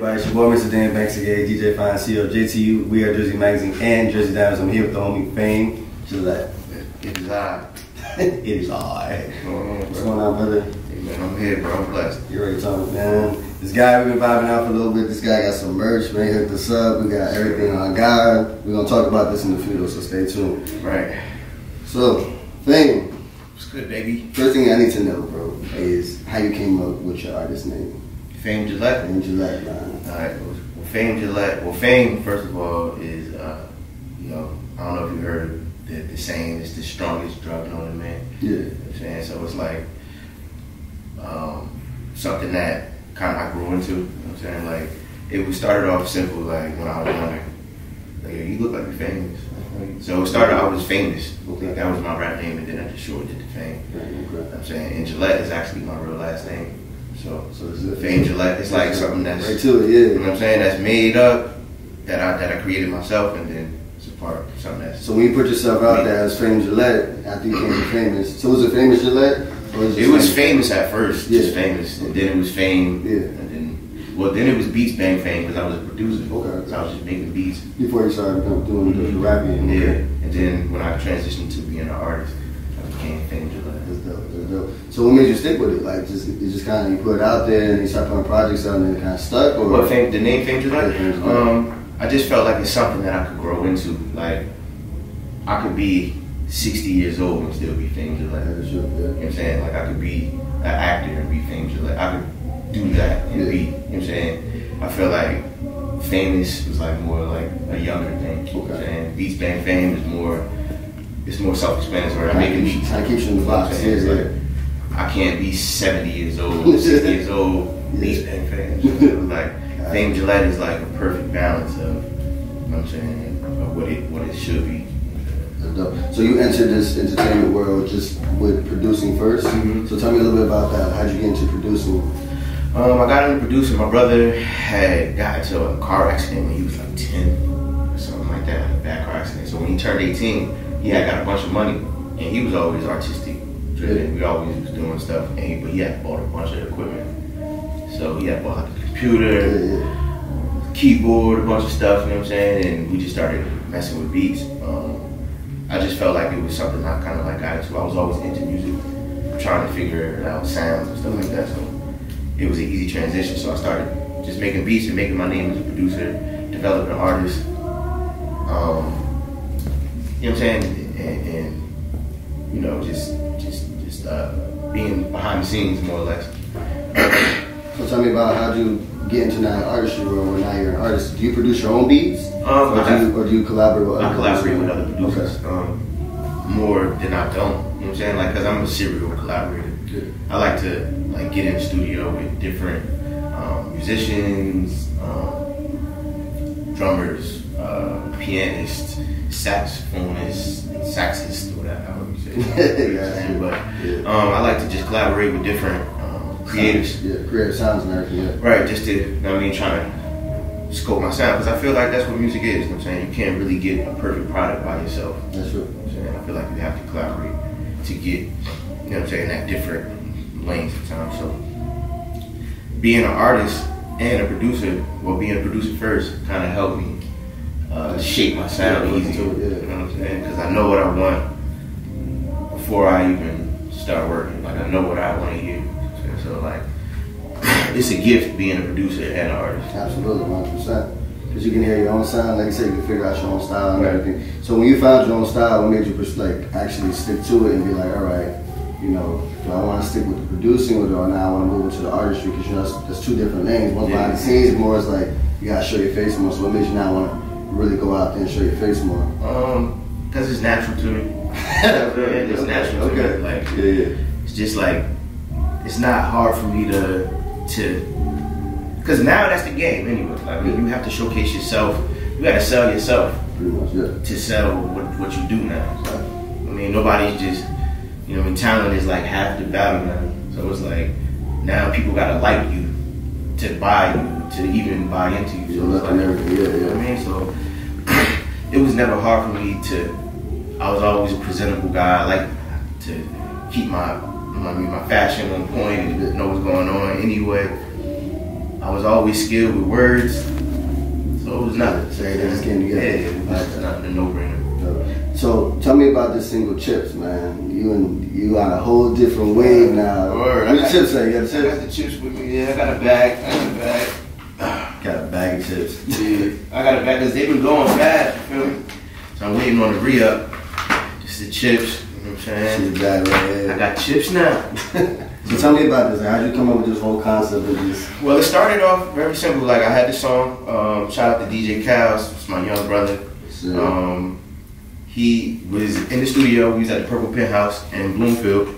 everybody? It's your boy Mr. Dan Banks again, DJ Fine, CEO of JTU. We are Jersey Magazine and Jersey Diamonds. I'm here with the homie Fame Gillette. It is I. It is I. What's going on, brother? Hey man, I'm here, bro. I'm blessed. You ready to talk, man? This guy, we've been vibing out for a little bit. This guy got some merch, man. He hooked us up. We got everything on guard. We're going to talk about this in the video, so stay tuned. Right. So, Fame. What's good, baby? First thing I need to know, bro, is how you came up with your artist name. Fame Gillette. Fame Gillette, man. Alright, well, Fame Gillette. Well, Fame, first of all, is, you know, I don't know if you heard the saying, it's the strongest drug known to man. Yeah. You know what I'm saying? So it's like something that kind of I grew into. You know what I'm saying? Like, it started off simple, like when I was younger. Like, you look like you're famous. So it started, I was famous. Okay. That was my rap name, and then I just shortened it to Fame. Right, okay. You know what I'm saying? And Gillette is actually my real last name. So is it Fame Gillette, it's like something that's, right to it, yeah. You know what I'm saying, that's made up, that I created myself, and then it's a part of something that's. So when you put yourself out there as Fame Gillette, after you became famous, so was it Famous Gillette? Or It was famous at first, Yeah. just famous, and then it was Fame, Yeah. and then it was Beats Bang Fame, because I was a producer. Okay. So I was just making beats. Before you started doing the rapping. Yeah, Okay. and then when I transitioned to being an artist, I became Fame Gillette. That's dope, that's dope. So what made you stick with it? Like, just kind of, you put it out there and you start putting projects out and then it kind of stuck? Or What Fame, the name Fame Gillette? Yeah, Fame Gillette. I just felt like it's something that I could grow into. Like, I could be 60 years old and still be Fame Gillette. Yeah, sure, yeah. You know what I'm saying? Like, I could be an actor and be Fame Gillette. I could do that and be, you know what I'm saying? I feel like famous was like more like a younger thing. You know what I'm saying? Beats Bang Fame is more, it's more self-explanatory. I'm making beats. Kind of keeps you in the box. You know what I'm saying? Yeah, It's like, I can't be 70 years old, 60 years old, Beats Bang Fame. So like, Fame Gillette is like a perfect balance of, you know what I'm saying, of what it should be. So you entered this entertainment world just with producing first. Mm-hmm. So tell me a little bit about that. How'd you get into producing? I got into producing. My brother had got into a car accident when he was like 10 or something like that, a bad car accident. So when he turned 18, he had got a bunch of money, and he was always artistic driven. We always was doing stuff, but he had bought a bunch of equipment. So he had bought like a computer, keyboard, a bunch of stuff, you know what I'm saying? And we just started messing with beats. I just felt like it was something I kind of like got into. I was always into music, trying to figure out sounds and stuff like that. So it was an easy transition. So I started just making beats and making my name as a producer, developing an artist. You know what I'm saying? And you know, just being behind the scenes more or less. So tell me about how you get into now artistry world where now you're an artist. Do you produce your own beats? Or do you collaborate with other producers? I collaborate with other producers. Okay. More than I don't. You know what I'm saying? Like, cause I'm a serial collaborator. Yeah. I like to like get in the studio with different musicians, drummers, pianists, saxophonists, saxists, whatever however you say it. But I like to just collaborate with different creators. Yeah, creative sounds and everything. Yeah. Right, just to, you know what I mean, trying to scope my sound, because I feel like that's what music is. You know what I'm saying? You can't really get a perfect product by yourself. That's true. You know what I'm saying? I feel like you have to collaborate to get, you know what I'm saying, that different lanes sometimes. So being an artist and a producer, well, being a producer first kind of helped me shape my sound easier. You know what I'm saying? Because I know what I want before I even start working. Like, I know what I want to hear. So like, it's a gift being a producer and an artist. Absolutely, 100%. Because you can hear your own sound, like you said, you can figure out your own style and everything. So when you found your own style, what made you like actually stick to it and be like, all right, you know, do I want to stick with the producing or do I now want to move into the artistry? Because you know, that's two different lanes. One behind the scenes, more is like you gotta show your face more. So what makes you now want to really go out there and show your face more? Because it's natural to me. It's natural to me. Like, it's just like, it's not hard for me to, because now that's the game anyway. I mean, you have to showcase yourself. You got to sell yourself to sell what you do now. So, I mean, nobody's just, you know, I mean, talent is like half the battle now. So it's like, now people got to like you to buy you, to even buy into you. So it's like, you know what I mean? So it was never hard for me I was always a presentable guy. I like to keep my fashion on point and know what's going on anyway. I was always skilled with words, so it was nothing. So they just came together. Yeah, it was nothing, a no-brainer. So tell me about this single Chips, man. You on a whole different wave now. Word. What the chips at? You got the I got chips? the chips with me. Yeah, I got a bag. Got a bag of chips. Yeah, I got a bag because they've been going fast. You feel me? So I'm waiting on the re-up. Just the chips. You know what I'm saying? Bag right here. I got chips now. So tell me about this. How'd you come up with this whole concept of this? Well, it started off very simple. Like I had this song. Shout out to DJ Cows. It's my young brother. He was in the studio. He was at the Purple Penthouse in Bloomfield,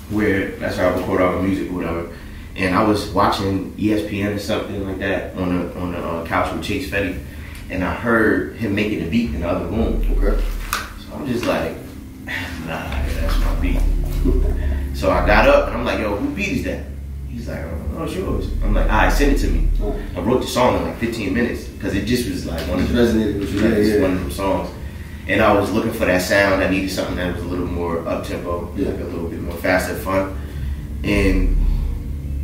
where that's where I record all the music or whatever. And I was watching ESPN or something like that on the couch with Chase Fetty, and I heard him making a beat in the other room. Okay. So I'm just like, nah, that's my beat. So I got up and I'm like, yo, who beat is that? He's like, oh, it's yours. I'm like, all right, send it to me. I wrote the song in like 15 minutes because it just was like one of one of them songs. And I was looking for that sound. I needed something that was a little more up-tempo, like a little bit more faster, fun. And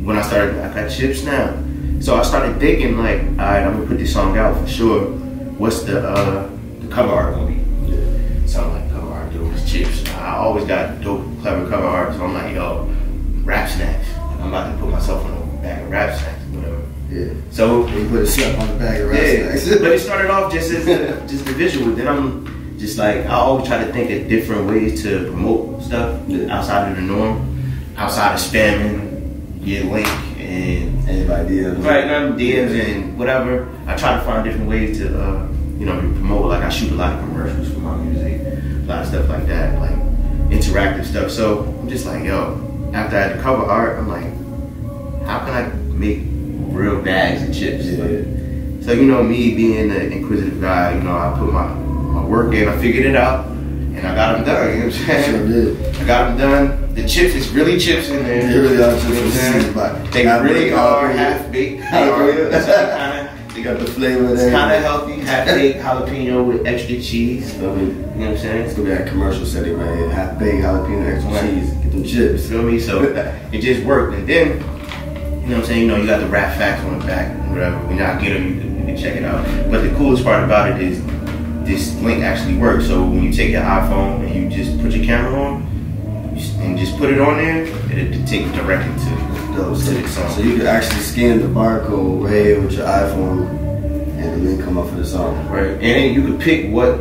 when I started, I got chips now. So I started thinking like, all right, I'm gonna put this song out for sure. What's the cover art gonna be? So I'm like, cover art, dude, it's chips. I always got dope, clever cover art. So I'm like, yo, rap snacks. I'm about to put myself on the bag of rap snacks, whatever. Yeah. So you put a slap on the bag of rap snacks. But it started off just as just the visual. Then I'm just like, I always try to think of different ways to promote stuff outside of the norm, outside of spamming your link and DMs. Right, DMs and whatever. I try to find different ways to promote. Like I shoot a lot of commercials for my music, a lot of stuff like that, like interactive stuff. So I'm just like, yo, after I had the cover art, I'm like, how can I make real bags of chips? So me being the inquisitive guy, I put my work in, I figured it out, and I got them done, you know what I'm saying? Sure did. I got them done. The chips is really chips in there. They really are chips. They really are half-baked. They got the flavor there. It's kind of healthy, half-baked jalapeno with extra cheese. You know what I'm saying? It's going to be a commercial setting right here. Half-baked jalapeno, extra cheese. Get them chips. Feel me? So it just worked. And then, you know what I'm saying? You got the rap facts on the back, whatever. When y'all get them, you can check it out. But the coolest part about it is this link actually works. So when you take your iPhone and you just put your camera on and just put it on there, it'll take you directly to the song. So you can actually scan the barcode right here with your iPhone and the link come up for the song. Right. And then you can pick what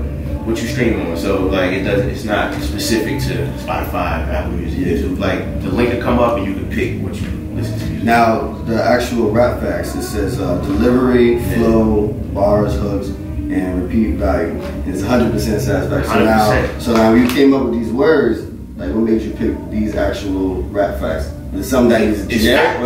you stream on. So like it's not specific to Spotify, Apple Music, YouTube. Like the link will come up and you can pick what you listen to. Now the actual rap facts, it says delivery, flow, bars, hooks, and repeat value. And it's 100% satisfaction. 100%. So now when you came up with these words, like what made you pick these actual rap facts? Is something that is generic? No,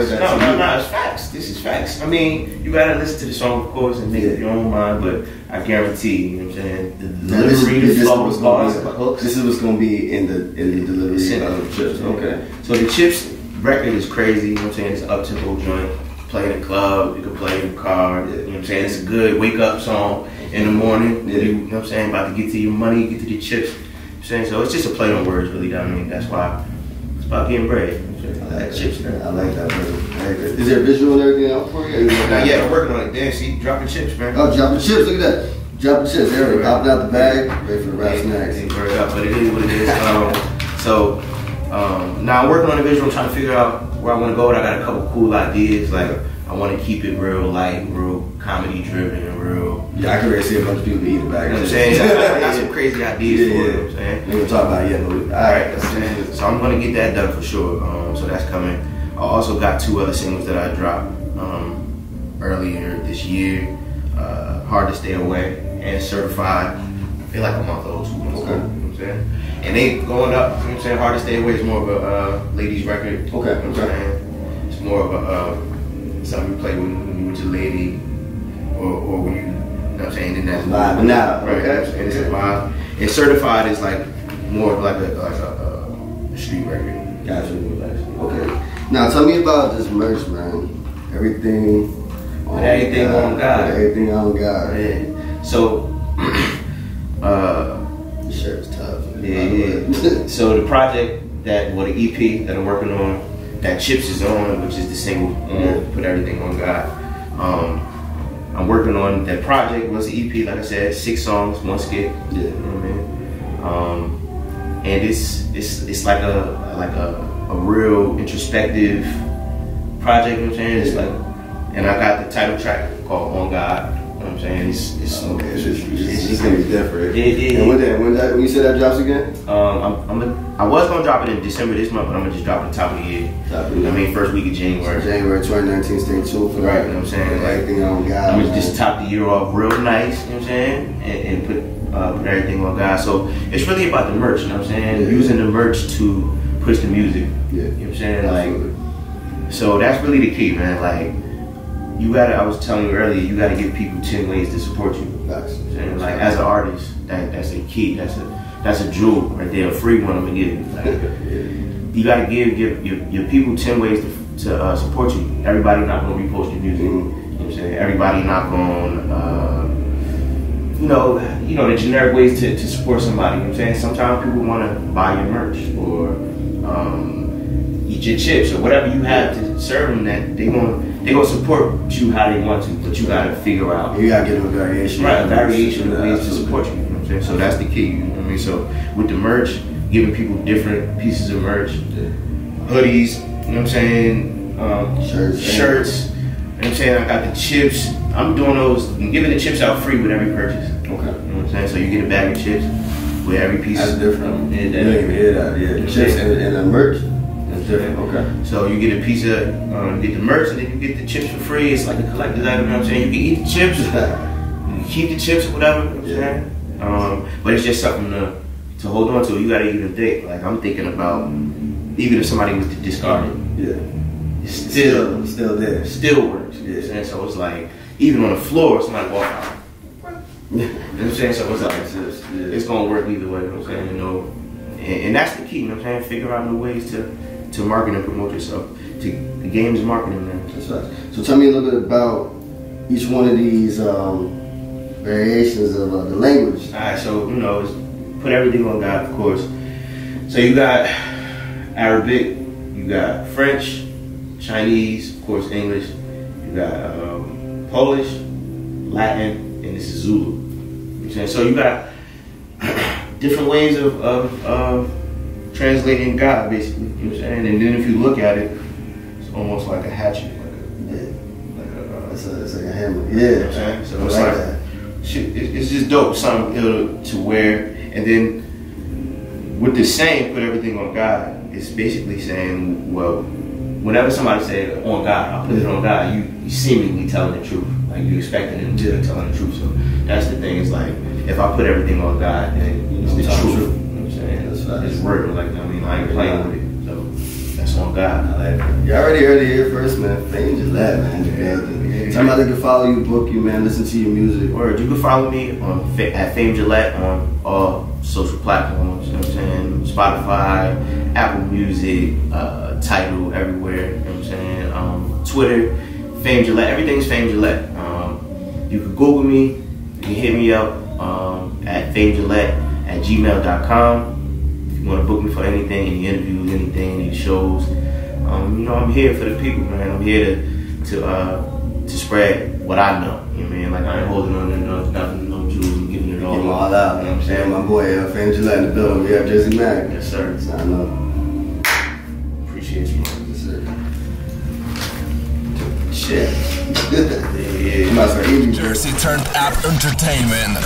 it's facts. This is facts. I mean, you gotta listen to the song, of course, and make up your own mind, but I guarantee, you know what I'm saying? The delivery, the flow, bars, hooks. This is what's gonna be in the delivery of the chips. Okay. So the chips record is crazy, you know what I'm saying? It's an up-tempo joint. Play in the club, you can play in the car, you know what I'm saying? It's a good wake-up song in the morning. You know what I'm saying? About to get to your money, get to the chips. You know what I'm saying? So it's just a play on words, really. I mean, that's why it's about getting bread. I like chips now. I like that, brother. Is there a visual and everything else for you? Not yet, I'm working on it. Damn, see, dropping chips, man. Oh, dropping chips, look at that. Dropping chips, there we go. Popping out the bag, ready for the rap snacks. It worked out, but it is what it is. Now I'm working on the visual, I'm trying to figure out where I want to go. I got a couple cool ideas, like I want to keep it real light, real comedy driven, real. Yeah, I can really see a bunch of people eat a bag. You know what I'm saying? I got some crazy ideas for it. You know what I'm saying? We ain't gonna talk about it yet, but alright. So I'm gonna get that done for sure. So that's coming. I also got 2 other singles that I dropped earlier this year. Hard to Stay Away and Certified. They're like a month old, 2 months old. You know what I'm saying? And they going up. You know what I'm saying? Hard to Stay Away is more of a ladies record. Okay. You know what I'm saying? It's more of a something you play when you with your lady, or when you know what I'm saying, in that vibe now, right? Okay. And it's a vibe. And Certified is like more of like a street record. Gotcha. Okay. Now tell me about this merch, man. Everything on God. Everything on God. Yeah. So the shirt's tough. Yeah. So the project the EP that I'm working on, that Chips is on, which is the single Put Everything on God. I'm working on that project. Was an EP, like I said, 6 songs, 1 skit. Yeah. You know what I mean? And it's like a real introspective project. You know what I'm saying? It's like, and I got the title track called On God. You know what I'm saying? It's gonna be different. Yeah. And when you say that drops again? I was gonna drop it in December this month, but I'm gonna just drop it at the top of the year. I mean, first week of January. January 2019, stay tuned for that. Right, you know what I'm saying? Like, everything on God. I'm gonna just top the year off real nice, you know what I'm saying? And put everything on God. So it's really about the merch, you know what I'm saying? Yeah. Using the merch to push the music. Yeah. You know what I'm saying? Absolutely. Like, so that's really the key, man. Like, you gotta, I was telling you earlier, you gotta give people 10 ways to support you. That's like, as an artist, that's a key. That's a jewel right there, a free one I'm gonna give you. Like, you gotta give your people 10 ways to support you. Everybody not gonna repost your music. You know what I'm saying? Everybody not gonna, you know the generic ways to support somebody. You know what I'm saying? Sometimes people wanna buy your merch or eat your chips or whatever you have to serve them. That they gonna support you how they want to, but you gotta figure out. You gotta give them a variation. Right, a variation of ways to support you. You know what I'm saying? So that's the key. You know what I mean? So with the merch, giving people different pieces of merch, hoodies. You know what I'm saying? Shirts. You know what I'm saying? I got the chips. I'm doing those. I'm giving the chips out free with every purchase. Okay. You know what I'm saying? So you get a bag of chips with every piece. That's different. You didn't even hear that. Yeah, the chips and the merch. That's different. Okay. So you get a piece of, get the merch, and then you get the chips for free. It's like a collector's item. You know what I'm saying? You can eat the chips, you can keep the chips or whatever. You know what I'm saying? But it's just something to hold on to. You gotta even think. Like, I'm thinking about, even if somebody was to discard it, it's still there. Still works. You know what I'm saying? So it's like, even on the floor, somebody walk out. You know what I'm saying? So it's like, it's gonna work either way. You know what I'm saying? You know, and that's the key. You know what I'm saying? Figure out new ways to market and promote yourself. The game is marketing, man. That's right. So tell me a little bit about each one of these variations of the language. All right, so it's Put Everything on God, of course. So you got Arabic, you got French, Chinese, of course, English. You got Polish, Latin, and this is Zulu. You know what I'm saying? So you got different ways of translating God, basically. You know what I'm saying? And then if you look at it, it's almost like a hatchet, it's like a hammer. Yeah. You know what I'm saying? So it's like that. It's just dope. Something to wear, and then with the saying, Put Everything on God, it's basically saying, well, whenever somebody say on God, I'll put it on God, you seemingly telling the truth. Like, you expecting them to be telling the truth. So that's the thing. It's like, if I put everything on God, then it's the truth. You know what I'm saying? It's real. Like, I mean, I ain't playing with it. So that's on God. I like it. You already heard it here first, man. FAMEGILLETTE, man. Somebody can follow you, book you, man. Listen to your music. Word. You can follow me at FAMEGILLETTE on all social platforms. You know what I'm saying? Spotify, Apple Music, Tidal, everywhere. You know what I'm saying? Twitter, FAMEGILLETTE. Everything's FAMEGILLETTE. You can Google me. You can hit me up at FAMEGILLETTE@gmail.com. If you want to book me for anything, any interviews, anything, any shows. I'm here for the people, man. I'm here to spread what I know. You know what I mean? Like, I ain't holding on to nothing, no jewels, and giving it all. Give them all out. You know what I'm saying? My boy, FAMEGILLETTE in the building. We have Jersey Mac. Yes, sir. I know. Appreciate you, man. Yes, sir. Shit. Yeah. Jersey turned up entertainment.